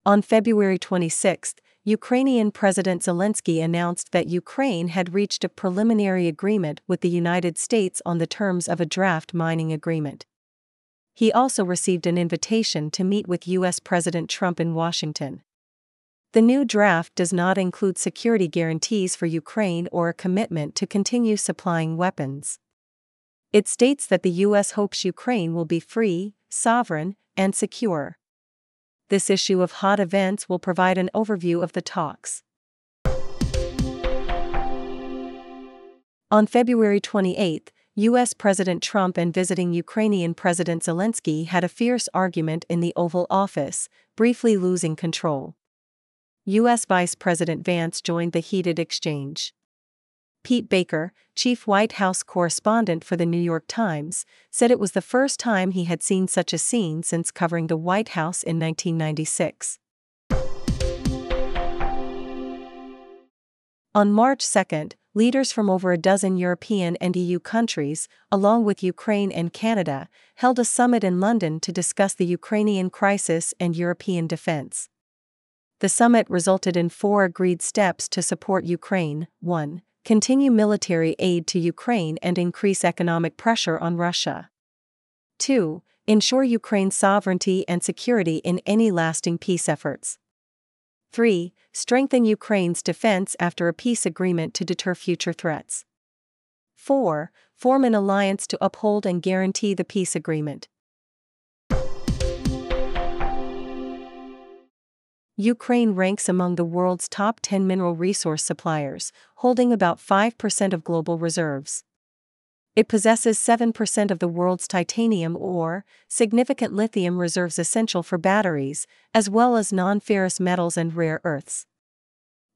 On February 26, Ukrainian President Zelensky announced that Ukraine had reached a preliminary agreement with the United States on the terms of a draft mining agreement. He also received an invitation to meet with U.S. President Trump in Washington. The new draft does not include security guarantees for Ukraine or a commitment to continue supplying weapons. It states that the U.S. hopes Ukraine will be free, sovereign, and secure. This issue of Hot Events will provide an overview of the talks. On February 28, U.S. President Trump and visiting Ukrainian President Zelensky had a fierce argument in the Oval Office, briefly losing control. U.S. Vice President Vance joined the heated exchange. Pete Baker, chief White House correspondent for The New York Times, said it was the first time he had seen such a scene since covering the White House in 1996. On March 2, leaders from over a dozen European and EU countries, along with Ukraine and Canada, held a summit in London to discuss the Ukrainian crisis and European defense. The summit resulted in 4 agreed steps to support Ukraine. 1. Continue military aid to Ukraine and increase economic pressure on Russia. 2. Ensure Ukraine's sovereignty and security in any lasting peace efforts. 3. Strengthen Ukraine's defense after a peace agreement to deter future threats. 4. Form an alliance to uphold and guarantee the peace agreement. Ukraine ranks among the world's top 10 mineral resource suppliers, holding about 5% of global reserves. It possesses 7% of the world's titanium ore, significant lithium reserves essential for batteries, as well as non-ferrous metals and rare earths.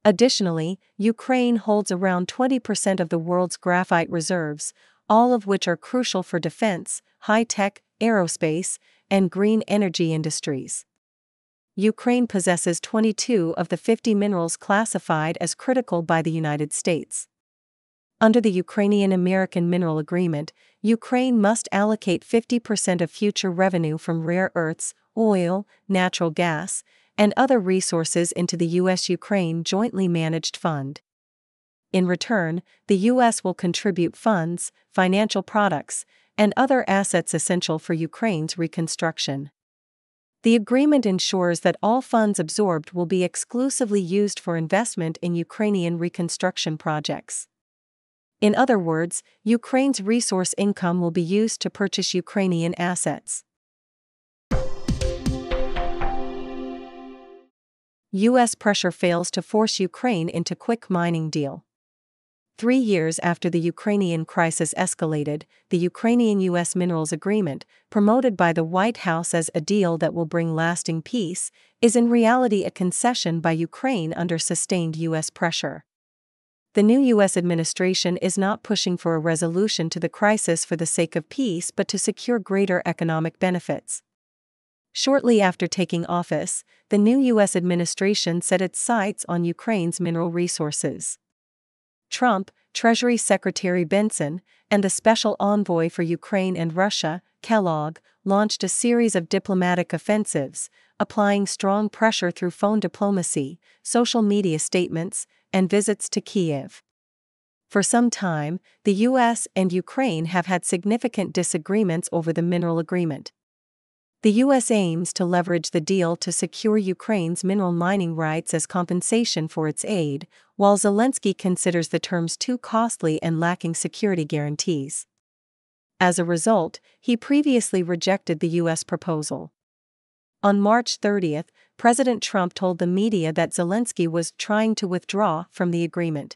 Additionally, Ukraine holds around 20% of the world's graphite reserves, all of which are crucial for defense, high-tech, aerospace, and green energy industries. Ukraine possesses 22 of the 50 minerals classified as critical by the United States. Under the Ukrainian-American Mineral Agreement, Ukraine must allocate 50% of future revenue from rare earths, oil, natural gas, and other resources into the U.S.-Ukraine jointly managed fund. In return, the U.S. will contribute funds, financial products, and other assets essential for Ukraine's reconstruction. The agreement ensures that all funds absorbed will be exclusively used for investment in Ukrainian reconstruction projects. In other words, Ukraine's resource income will be used to purchase Ukrainian assets. U.S. pressure fails to force Ukraine into quick mining deal. 3 years after the Ukrainian crisis escalated, the Ukrainian-U.S. Minerals Agreement, promoted by the White House as a deal that will bring lasting peace, is in reality a concession by Ukraine under sustained U.S. pressure. The new U.S. administration is not pushing for a resolution to the crisis for the sake of peace but to secure greater economic benefits. Shortly after taking office, the new U.S. administration set its sights on Ukraine's mineral resources. Trump, Treasury Secretary Benson, and the special envoy for Ukraine and Russia, Kellogg, launched a series of diplomatic offensives, applying strong pressure through phone diplomacy, social media statements, and visits to Kyiv. For some time, the U.S. and Ukraine have had significant disagreements over the mineral agreement. The U.S. aims to leverage the deal to secure Ukraine's mineral mining rights as compensation for its aid, while Zelensky considers the terms too costly and lacking security guarantees. As a result, he previously rejected the U.S. proposal. On March 30, President Trump told the media that Zelensky was trying to withdraw from the agreement.